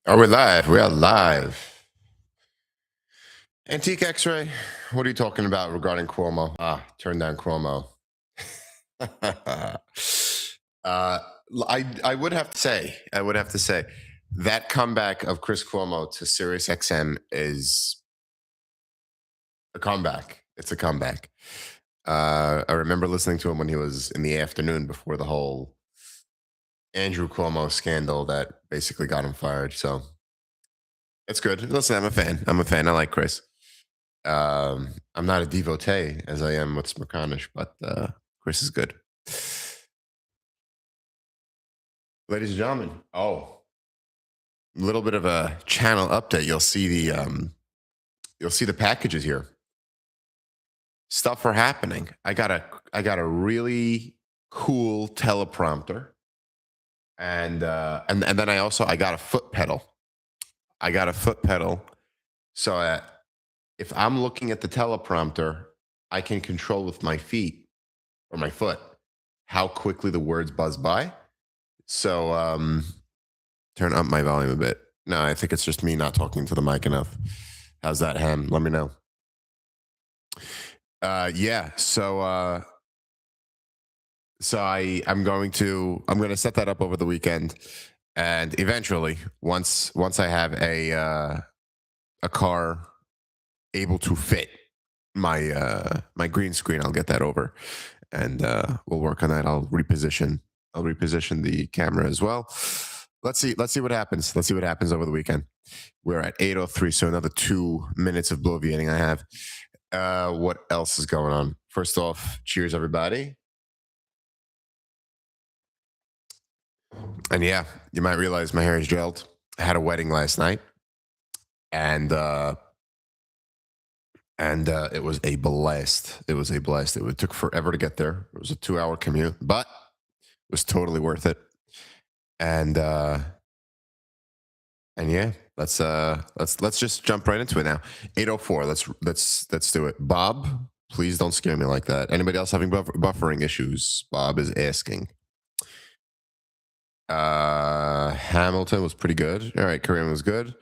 Are we live? We are live. Antique X-ray. What are you talking about regarding Cuomo? Turn down Cuomo. I would have to say, that comeback of Chris Cuomo to Sirius XM is a comeback. It's a comeback. I remember listening to him when he was in the afternoon before the whole Andrew Cuomo scandal that basically got him fired. So it's good. Listen, I'm a fan. I like Chris. I'm not a devotee as I am with Smerconish, but Chris is good. Ladies and gentlemen, a little bit of a channel update. You'll see the packages here. Stuff are happening. I got a really cool teleprompter, and then I got a foot pedal. So if I'm looking at the teleprompter, I can control with my feet or my foot how quickly the words buzz by. So turn up my volume a bit. No, I think it's just me not talking to the mic enough. How's that, Ham? Let me know. Yeah. So I'm going to set that up over the weekend, and eventually, once I have a car able to fit my my green screen, I'll get that over, and we'll work on that. I'll reposition the camera as well. Let's see what happens. Let's see what happens over the weekend. We're at 8:03, so another 2 minutes of bloviating I have. What else is going on? First off, cheers, everybody. And yeah, you might realize my hair is gelled. I had a wedding last night, and it was a blast. It took forever to get there. It was a 2-hour commute, but it was totally worth it. And yeah, let's just jump right into it now. 8:04. Let's do it. Bob, please don't scare me like that. Anybody else having buffering issues? Bob is asking. Hamilton was pretty good. All right, Kareem was good. All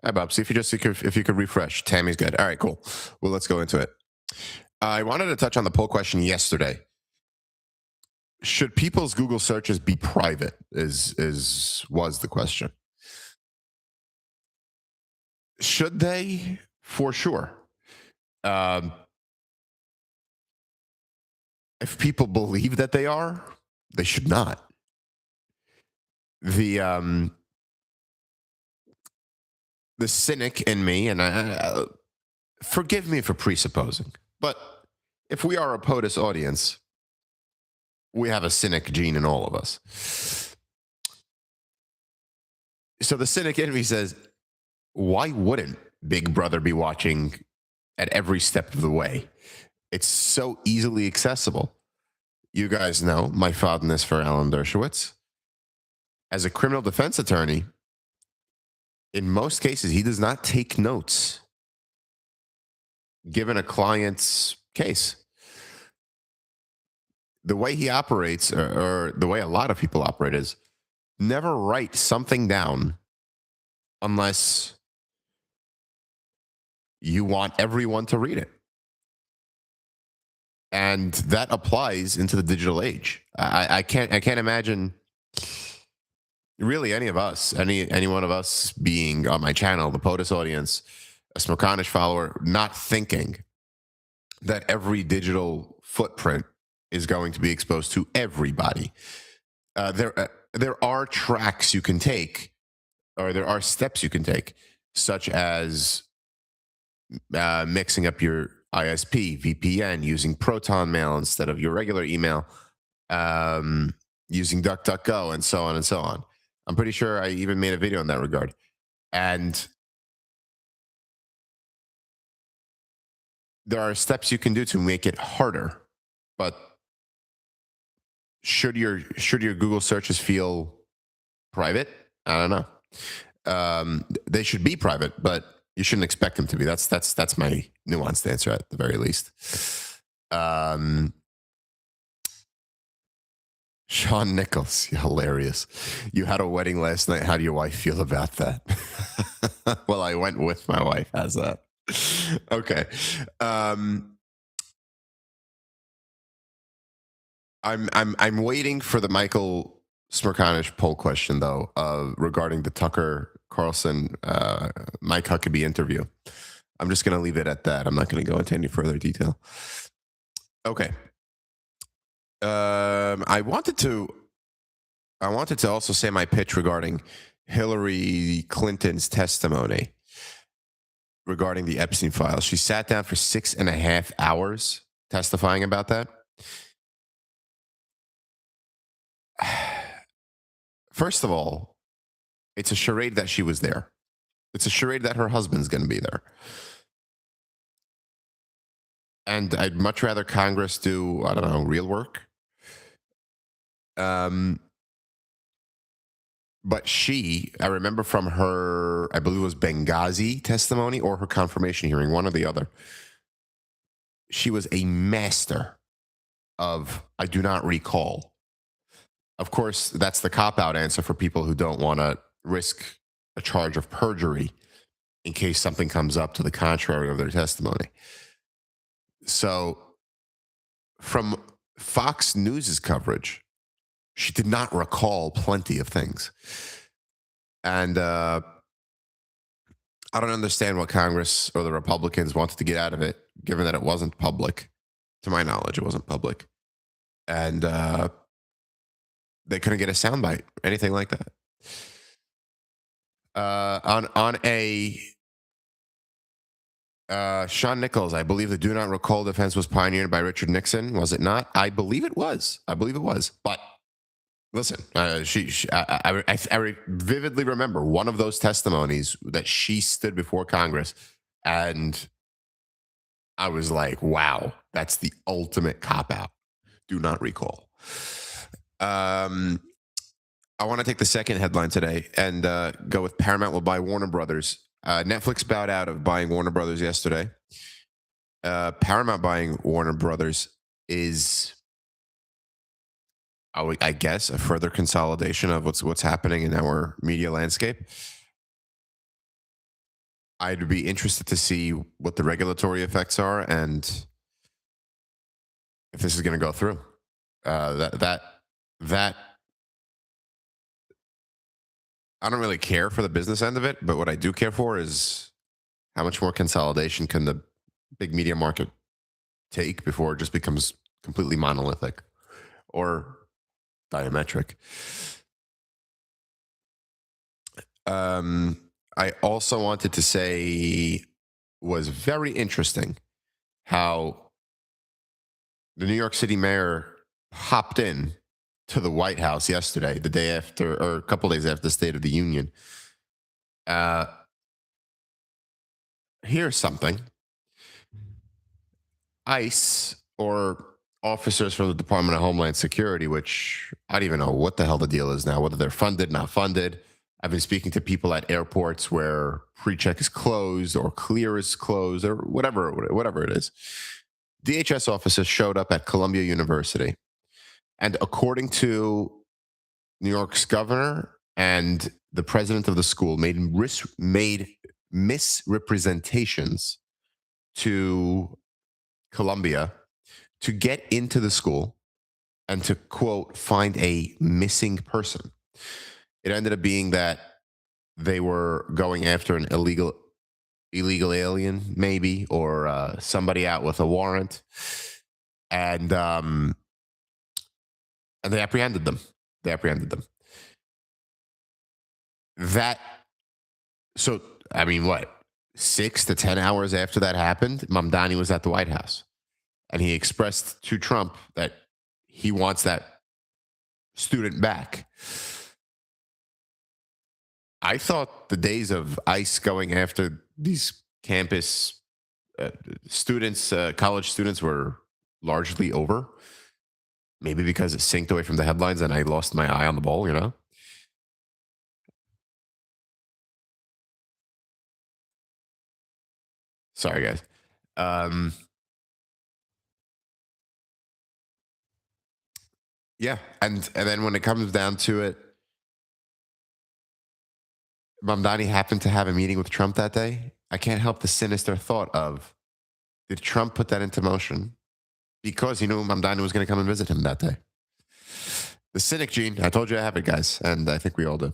right, Bob. See if you could refresh. Tammy's good. All right, cool. Well, let's go into it. I wanted to touch on the poll question yesterday. Should people's Google searches be private? Was the question. Should they? For sure. If people believe that they are, they should not. The cynic in me, and I forgive me for presupposing, but if we are a POTUS audience, we have a cynic gene in all of us. So the cynic in me says, why wouldn't Big Brother be watching at every step of the way? It's so easily accessible. You guys know my fondness for Alan Dershowitz. As a criminal defense attorney, in most cases, he does not take notes given a client's case. The way he operates, or the way a lot of people operate, is never write something down unless you want everyone to read it. And that applies into the digital age. I can't imagine really any of us, any one of us being on my channel, the POTUS audience, a Smerconish follower, not thinking that every digital footprint is going to be exposed to everybody. There are tracks you can take, or there are steps you can take, such as mixing up your ISP, VPN, using Proton Mail instead of your regular email, using DuckDuckGo, and so on and so on. I'm pretty sure I even made a video in that regard. And there are steps you can do to make it harder. But should your Google searches feel private? I don't know. They should be private, but you shouldn't expect them to be. That's my nuanced answer at the very least. Shawn Nichols, hilarious. You had a wedding last night. How do your wife feel about that? Well, I went with my wife. How's that? Okay. Um, I'm waiting for the Michael Smerconish poll question though, regarding the Tucker Carlson Mike Huckabee interview. I'm just gonna leave it at that. I'm not gonna go into any further detail. Okay. I wanted to also say my pitch regarding Hillary Clinton's testimony regarding the Epstein files. She sat down for 6.5 hours testifying about that. First of all, it's a charade that she was there. It's a charade that her husband's going to be there. And I'd much rather Congress do, I don't know, real work. But I remember from her, I believe it was Benghazi testimony or her confirmation hearing, one or the other. She was a master of, I do not recall. Of course, that's the cop out answer for people who don't want to risk a charge of perjury in case something comes up to the contrary of their testimony. So, from Fox News's coverage, she did not recall plenty of things. And I don't understand what Congress or the Republicans wanted to get out of it, given that it wasn't public. To my knowledge, it wasn't public. And they couldn't get a soundbite, anything like that. On a Shawn Nichols, I believe the do not recall defense was pioneered by Richard Nixon. Was it not? I believe it was. But listen, I vividly remember one of those testimonies that she stood before Congress, and I was like, wow, that's the ultimate cop out. Do not recall. I want to take the second headline today and go with Paramount will buy Warner Brothers. Netflix bowed out of buying Warner Brothers yesterday. Paramount buying Warner Brothers is, I guess, a further consolidation of what's happening in our media landscape. I'd be interested to see what the regulatory effects are and if this is going to go through. That I don't really care for the business end of it, but what I do care for is how much more consolidation can the big media market take before it just becomes completely monolithic or diametric. I also wanted to say was very interesting how the New York City mayor hopped in to the White House yesterday, the day after, or a couple days after the State of the Union. Here's something. ICE, or officers from the Department of Homeland Security, which I don't even know what the hell the deal is now, whether they're funded, not funded. I've been speaking to people at airports where pre-check is closed or clear is closed or whatever it is. DHS officers showed up at Columbia University. And according to New York's governor and the president of the school, made misrepresentations to Columbia to get into the school and to, quote, find a missing person. It ended up being that they were going after an illegal alien, maybe, or somebody out with a warrant, and they apprehended them. That, so I mean, what, 6 to 10 hours after that happened, Mamdani was at the White House, and he expressed to Trump that he wants that student back. I thought the days of ICE going after these campus students, college students, were largely over. Maybe because it synced away from the headlines and I lost my eye on the ball, Sorry, guys. Um, Yeah, and then when it comes down to it, Mamdani happened to have a meeting with Trump that day. I can't help the sinister thought of, did Trump put that into motion because he knew Mamdani was going to come and visit him that day? The cynic gene. I told you I have it, guys, and I think we all do.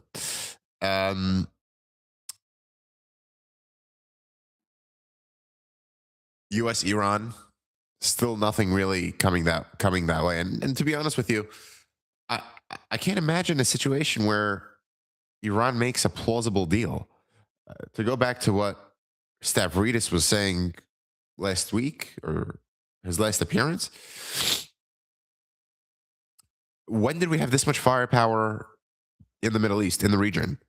U.S. Iran, still nothing really coming that way. And to be honest with you, I I can't imagine a situation where Iran makes a plausible deal. To go back to what Stavridis was saying last week or his last appearance, when did we have this much firepower in the Middle East, in the region,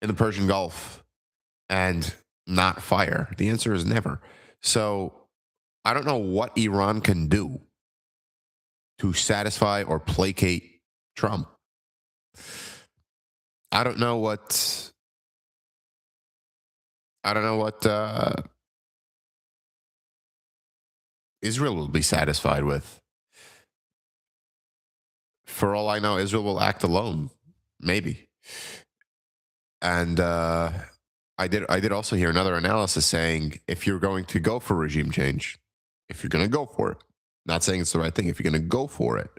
in the Persian Gulf, and not fire? The answer is never. So I don't know what Iran can do to satisfy or placate Trump. I don't know what Israel will be satisfied with. For all I know, Israel will act alone, maybe. And I did also hear another analysis saying, if you're going to go for regime change, if you're going to go for it, not saying it's the right thing, if you're going to go for it,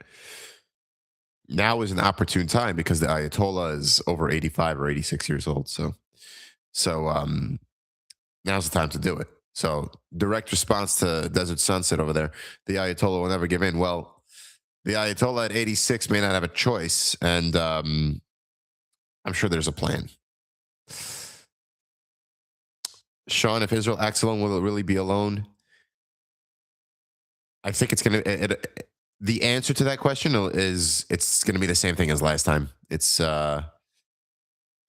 now is an opportune time because the Ayatollah is over 85 or 86 years old. So now's the time to do it. So direct response to Desert Sunset over there, the Ayatollah will never give in. Well, the Ayatollah at 86 may not have a choice, and I'm sure there's a plan. Sean, if Israel acts alone, will it really be alone? I think it's going to. The answer to that question is it's going to be the same thing as last time. It's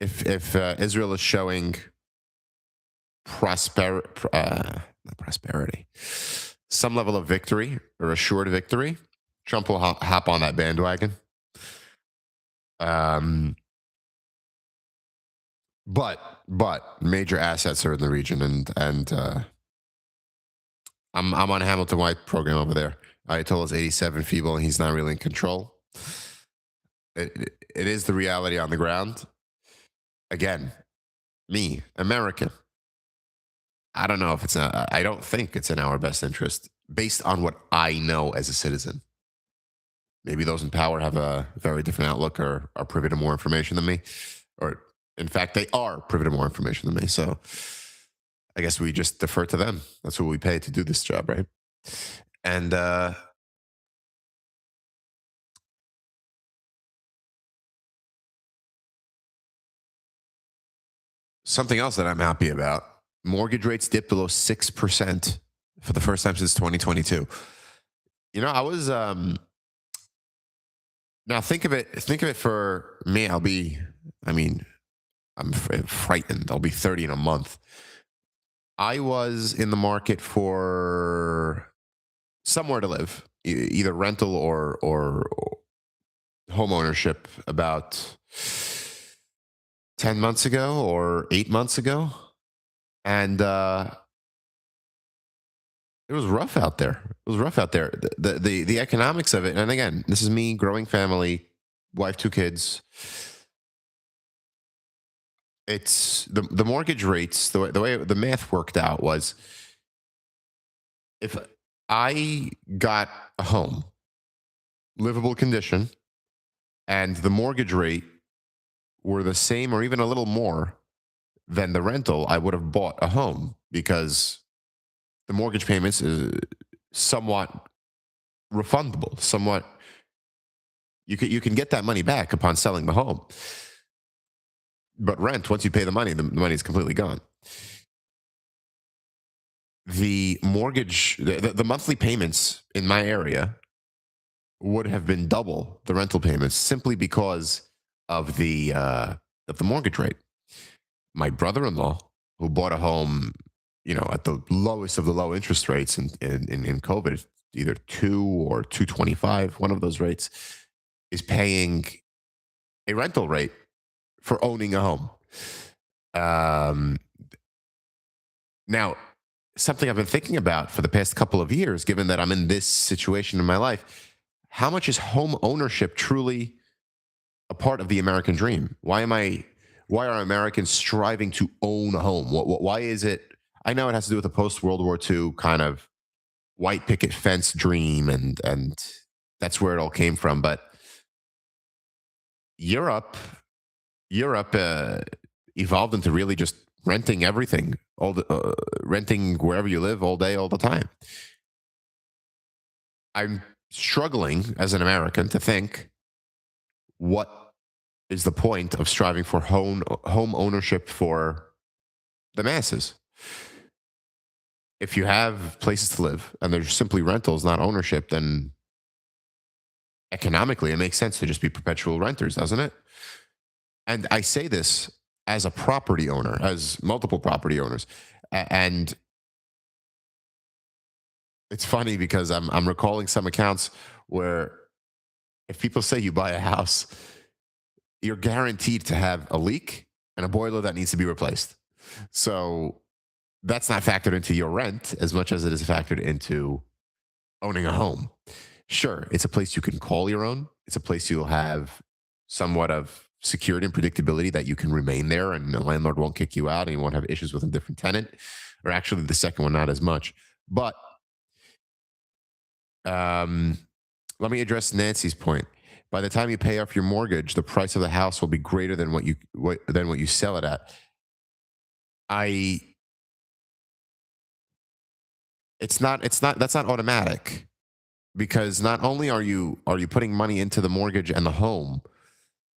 if Israel is showing not prosperity, some level of victory or assured victory, Trump will hop on that bandwagon. But major assets are in the region, and I'm on Hamilton White program over there. Ayatollah's 87, feeble, and he's not really in control. It is the reality on the ground. Again, me, American. I don't know if I don't think it's in our best interest based on what I know as a citizen. Maybe those in power have a very different outlook or are privy to more information than me. Or, in fact, they are privy to more information than me. So I guess we just defer to them. That's what we pay to do this job, right? And something else that I'm happy about, mortgage rates dipped below 6% for the first time since 2022. You know, I was now think of it for me. I'm frightened. I'll be 30 in a month. I was in the market for somewhere to live, either rental or home ownership, about 10 months ago or 8 months ago. And it was rough out there. The economics of it. And again, this is me, growing family, wife, 2 kids. It's the mortgage rates, the way the math worked out was, if I got a home, livable condition, and the mortgage rate were the same or even a little more than the rental, I would have bought a home because the mortgage payments is somewhat refundable, somewhat you can get that money back upon selling the home. But rent, once you pay the money is completely gone. The mortgage, the monthly payments in my area would have been double the rental payments simply because of the mortgage rate. My brother-in-law, who bought a home, at the lowest of the low interest rates in COVID, either 2 or 2.25, one of those rates, is paying a rental rate for owning a home. Now, something I've been thinking about for the past couple of years, given that I'm in this situation in my life, how much is home ownership truly a part of the American dream? Why are Americans striving to own a home? Why is it? I know it has to do with the post World War II kind of white picket fence dream, and that's where it all came from. But Europe, Europe evolved into really just renting everything, renting wherever you live all day, all the time. I'm struggling as an American to think what is the point of striving for home ownership for the masses. If you have places to live and there's simply rentals, not ownership, then economically it makes sense to just be perpetual renters, doesn't it? And I say this as a property owner, as multiple property owners. And it's funny because I'm recalling some accounts where if people say you buy a house, you're guaranteed to have a leak and a boiler that needs to be replaced. So that's not factored into your rent as much as it is factored into owning a home. Sure, it's a place you can call your own. It's a place you'll have somewhat of security and predictability that you can remain there and the landlord won't kick you out and you won't have issues with a different tenant. Or actually, the second one, not as much. But um, let me address Nancy's point. By the time you pay off your mortgage, the price of the house will be greater than what you sell it at. I it's not that's not automatic because not only are you putting money into the mortgage and the home,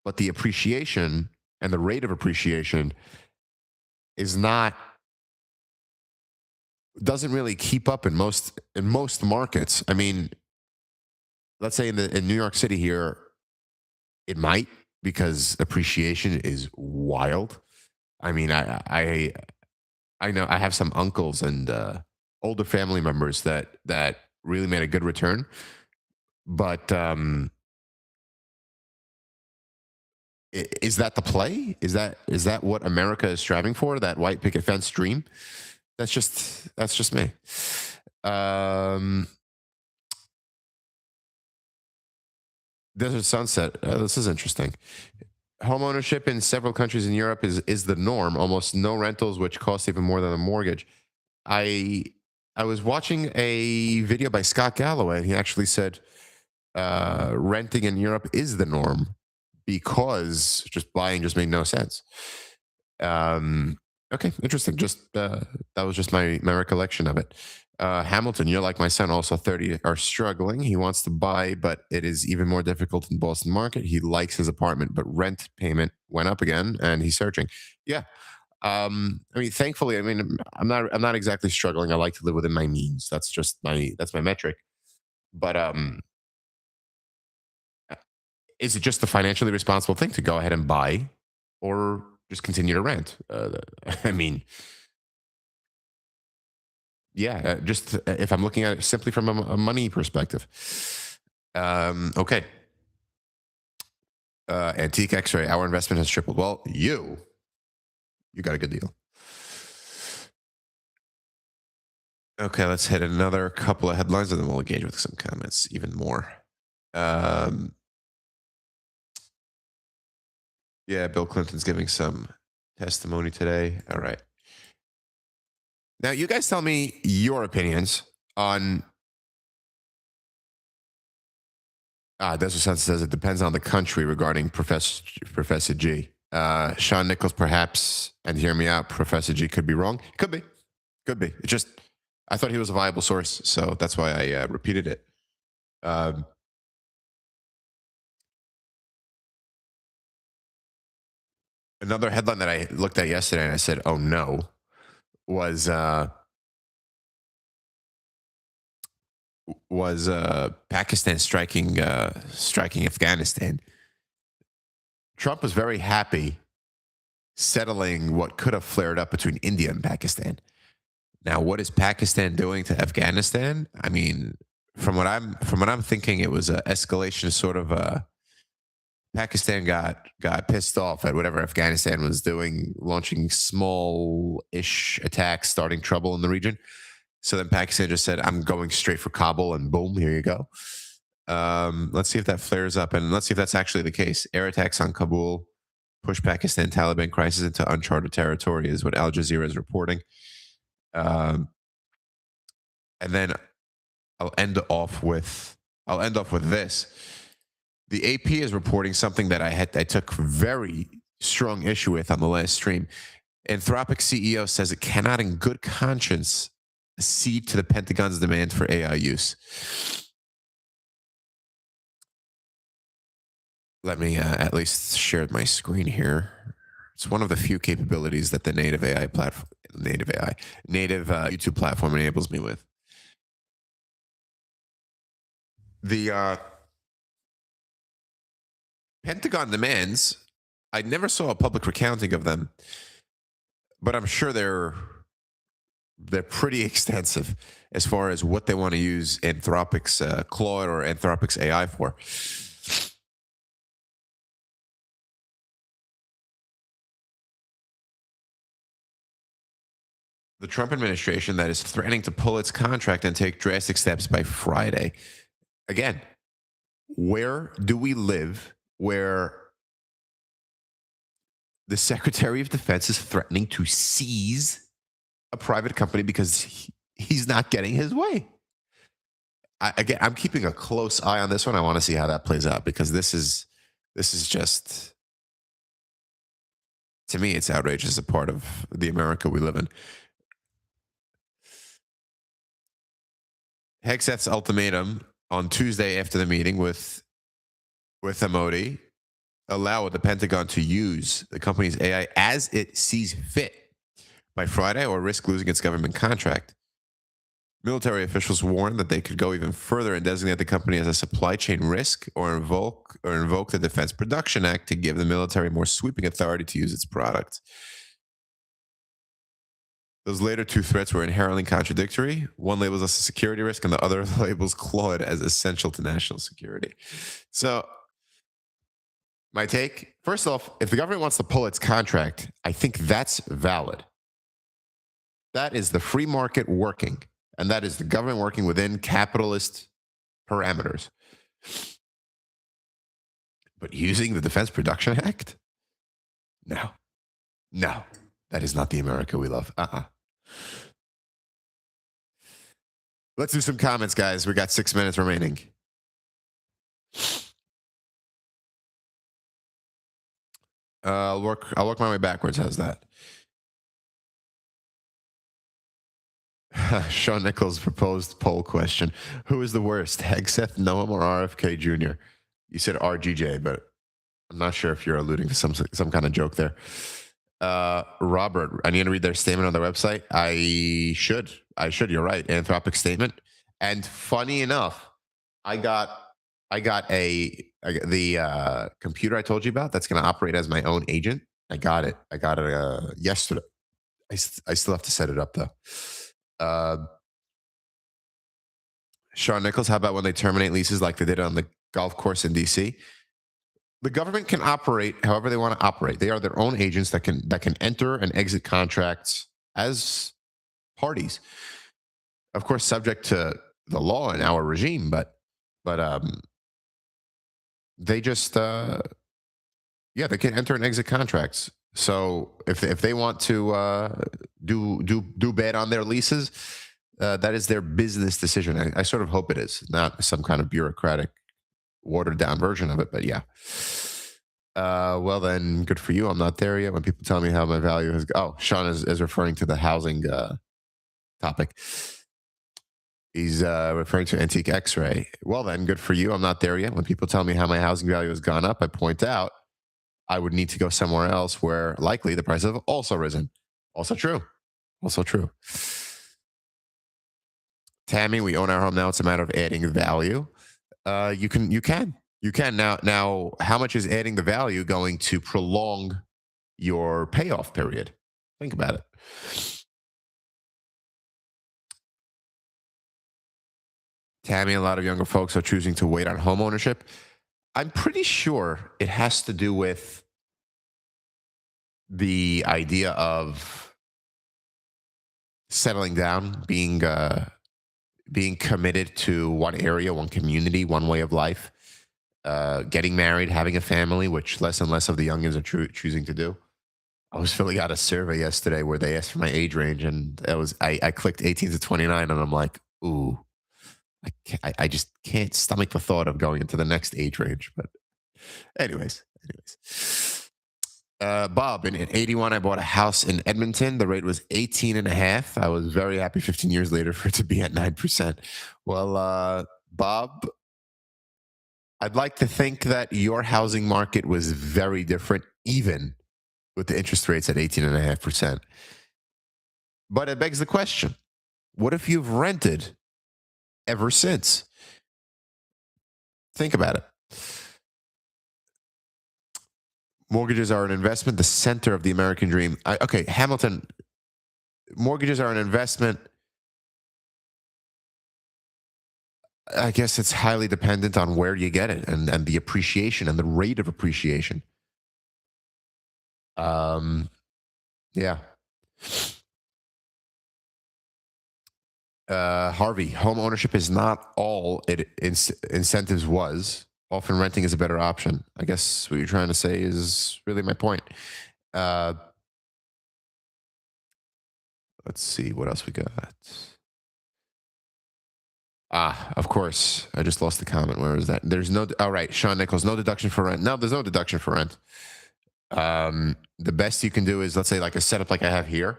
but the appreciation and the rate of appreciation is not doesn't really keep up in most markets. I mean, let's say in New York City here, it might because appreciation is wild. I mean, I know I have some uncles and older family members that really made a good return, but is that the play? Is that what America is striving for? That white picket fence dream? That's just me. Um, Desert Sunset. This is interesting. Homeownership in several countries in Europe is the norm. Almost no rentals, which cost even more than a mortgage. I I was watching a video by Scott Galloway, and he actually said renting in Europe is the norm because just buying just made no sense. Um, okay, interesting. Just that was just my recollection of it. Hamilton, you're like my son, also 30, are struggling. He wants to buy, but it is even more difficult in Boston market. He likes his apartment, but rent payment went up again, and he's searching. Yeah. I mean, thankfully, I mean, I'm not exactly struggling. I like to live within my means. That's my metric. But is it just the financially responsible thing to go ahead and buy, or just continue to rent? I mean, yeah, just if I'm looking at it simply from a money perspective. Okay. Antique X-ray. Our investment has tripled. Well, you got a good deal. Okay, let's hit another couple of headlines and then we'll engage with some comments even more. Um, yeah, Bill Clinton's giving some testimony today. All right. Now, you guys tell me your opinions on. Desert Sun says it depends on the country regarding Professor G. Sean Nichols, perhaps, and hear me out. Professor G could be wrong. Could be. It just I thought he was a viable source, so that's why I repeated it. Um, Another headline that I looked at yesterday and I said, "Oh no," was Pakistan striking Afghanistan. Trump was very happy settling what could have flared up between India and Pakistan. Now, what is Pakistan doing to Afghanistan? I mean, from what I'm thinking, it was an escalation, sort of a Pakistan got pissed off at whatever Afghanistan was doing, launching small-ish attacks, starting trouble in the region. So then Pakistan just said, "I'm going straight for Kabul," and boom, here you go. Let's see if that flares up, and let's see if that's actually the case. Air attacks on Kabul push Pakistan Taliban crisis into uncharted territory, is what Al Jazeera is reporting. Um, and then I'll end off with this. The AP is reporting something that I took very strong issue with on the last stream. Anthropic CEO says it cannot, in good conscience, accede to the Pentagon's demand for AI use. Let me at least share my screen here. It's one of the few capabilities that the native YouTube platform enables me with. The Pentagon demands, I never saw a public recounting of them, but I'm sure they're pretty extensive as far as what they want to use Anthropic's Claude or Anthropic's AI for. The Trump administration that is threatening to pull its contract and take drastic steps by Friday. Again, where do we live where the Secretary of Defense is threatening to seize a private company because he's not getting his way? I'm keeping a close eye on this one. I want to see how that plays out, because this is just, to me, it's outrageous, a part of the America we live in. Hegseth's ultimatum on Tuesday after the meeting with Modi allowed the Pentagon to use the company's AI as it sees fit by Friday or risk losing its government contract. Military officials warned that they could go even further and designate the company as a supply chain risk or invoke the Defense Production Act to give the military more sweeping authority to use its products. Those later two threats were inherently contradictory. One labels us a security risk, and the other labels Claude as essential to national security. So, my take, first off, if the government wants to pull its contract, I think that's valid. That is the free market working, and that is the government working within capitalist parameters. But using the Defense Production Act? No, that is not the America we love. Let's do some comments, guys. We got 6 minutes remaining. I'll work my way backwards. How's that? Sean Nichols proposed poll question: who is the worst, Hegseth, Noam, or RFK Jr.? You said RGJ, but I'm not sure if you're alluding to some kind of joke there. Robert, I need to read their statement on their website. I should. You're right. Anthropic statement. And funny enough, I got the computer I told you about that's going to operate as my own agent. I got it yesterday. I still have to set it up though. Sean Nichols, how about when they terminate leases like they did on the golf course in DC? The government can operate however they want to operate. They are their own agents that can enter and exit contracts as parties. Of course, subject to the law in our regime, but they just they can enter and exit contracts. So if they want to do bad on their leases, that is their business decision. I sort of hope it is not some kind of bureaucratic, watered down version of it, but yeah. Well then, good for you. I'm not there yet. When people tell me how my value has, Sean is referring to the housing topic. He's referring to Antique X-Ray. Well then, good for you. I'm not there yet. When people tell me how my housing value has gone up, I point out I would need to go somewhere else where likely the prices have also risen. Also true. Tammy, we own our home now. It's a matter of adding value. You can now. How much is adding the value going to prolong your payoff period? Think about it. Tammy, a lot of younger folks are choosing to wait on home ownership. I'm pretty sure it has to do with the idea of settling down, being being committed to one area, one community, one way of life, getting married, having a family, which less and less of the youngins are choosing to do. I was filling out a survey yesterday where they asked for my age range, and I clicked 18 to 29, and I'm like, ooh, I just can't stomach the thought of going into the next age range. But anyways. Bob, in 81, I bought a house in Edmonton. The rate was 18 and a half. I was very happy 15 years later for it to be at 9%. Well, Bob, I'd like to think that your housing market was very different, even with the interest rates at 18.5%. But it begs the question, what if you've rented ever since? Think about it. Mortgages are an investment, the center of the American dream. Okay, Hamilton, mortgages are an investment. I guess it's highly dependent on where you get it and the appreciation and the rate of appreciation. Yeah. Harvey, home ownership is not all incentives was. Often renting is a better option. I guess what you're trying to say is really my point. Uh, let's see what else we got. Of course. I just lost the comment. Where is that? There's no. All right, Sean Nichols, no deduction for rent. No, there's no deduction for rent. The best you can do is, let's say, like a setup like I have here.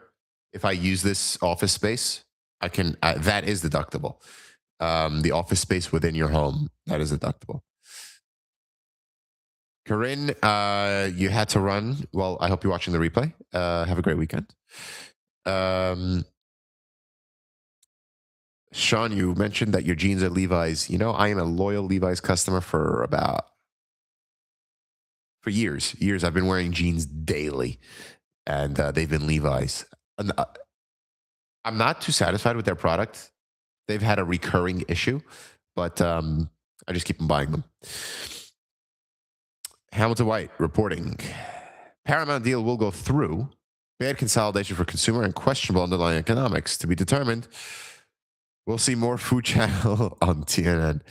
If I use this office space, I can. That is deductible. The office space within your home, that is deductible. Corinne, you had to run. Well, I hope you're watching the replay. Have a great weekend. Sean, you mentioned that your jeans are Levi's. You know, I am a loyal Levi's customer for years. Years. I've been wearing jeans daily, and they've been Levi's. And, I'm not too satisfied with their product. They've had a recurring issue, but I just keep on buying them. Hamilton White reporting. Paramount deal will go through. Bad consolidation for consumer and questionable underlying economics to be determined. We'll see more Food Channel on TNN.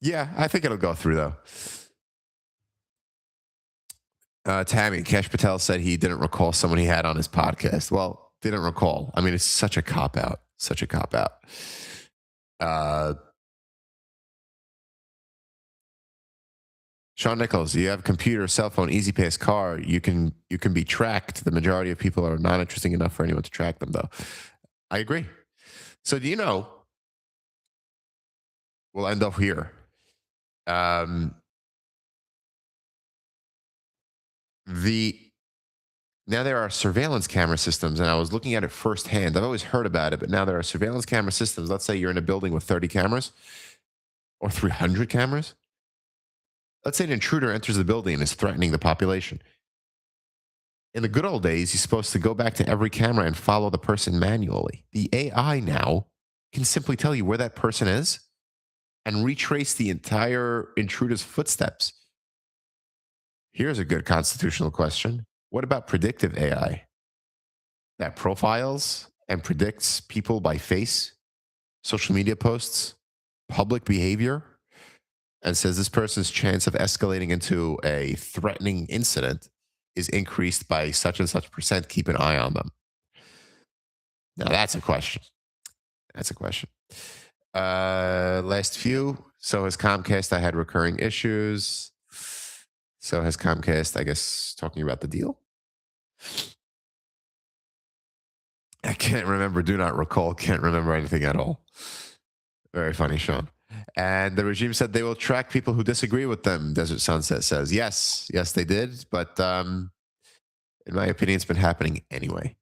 Yeah, I think it'll go through though. Tammy, Kesh Patel said he didn't recall someone he had on his podcast. Well, didn't recall. I mean, it's such a cop out. Such a cop out. Sean Nichols, you have computer, cell phone, Easy Pass, car. You can be tracked. The majority of people are not interesting enough for anyone to track them, though. I agree. So do you know? We'll end off here. Now there are surveillance camera systems, and I was looking at it firsthand. I've always heard about it, but now there are surveillance camera systems. Let's say you're in a building with 30 cameras or 300 cameras. Let's say an intruder enters the building and is threatening the population. In the good old days, you're supposed to go back to every camera and follow the person manually. The AI now can simply tell you where that person is and retrace the entire intruder's footsteps. Here's a good constitutional question. What about predictive AI that profiles and predicts people by face, social media posts, public behavior, and says this person's chance of escalating into a threatening incident is increased by such and such percent? Keep an eye on them. Now that's a question. That's a question. Last few. So has Comcast. I had recurring issues. So has Comcast, I guess, talking about the deal. I can't remember, do not recall, can't remember anything at all. Very funny, Sean. And the regime said they will track people who disagree with them, Desert Sunset says. Yes, they did. But in my opinion, it's been happening anyway.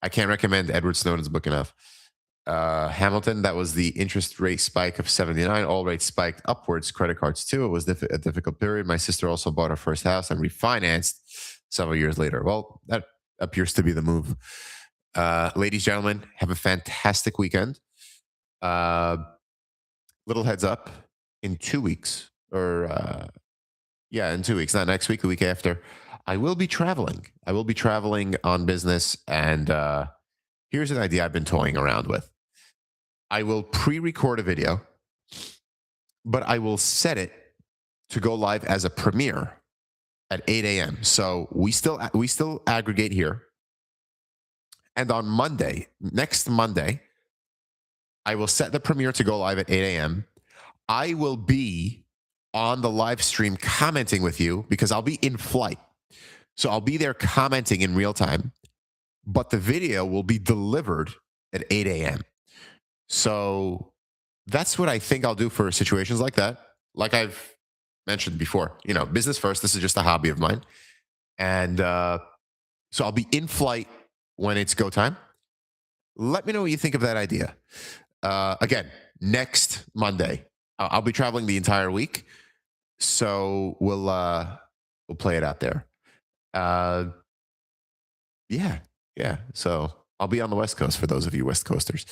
I can't recommend Edward Snowden's book enough. Hamilton, that was the interest rate spike of 79. All rates spiked upwards, credit cards too. It was a difficult period. My sister also bought her first house and refinanced several years later. Well, that appears to be the move. Ladies, gentlemen, have a fantastic weekend. Little heads up, in 2 weeks, or in 2 weeks, not next week, the week after, I will be traveling. I will be traveling on business. And here's an idea I've been toying around with. I will pre-record a video, but I will set it to go live as a premiere at 8 a.m. So we still aggregate here. And on Monday, next Monday, I will set the premiere to go live at 8 a.m. I will be on the live stream commenting with you because I'll be in flight. So I'll be there commenting in real time, but the video will be delivered at 8 a.m. So that's what I think I'll do for situations like that. Like I've mentioned before, business first. This is just a hobby of mine. And so I'll be in flight when it's go time. Let me know what you think of that idea. Again, next Monday, I'll be traveling the entire week. So we'll play it out there. Yeah. So I'll be on the West Coast for those of you West Coasters.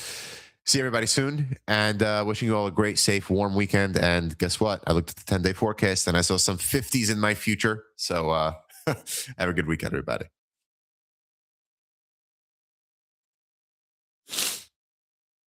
See everybody soon, and wishing you all a great, safe, warm weekend. And guess what? I looked at the 10-day forecast and I saw some 50s in my future. So have a good weekend, everybody.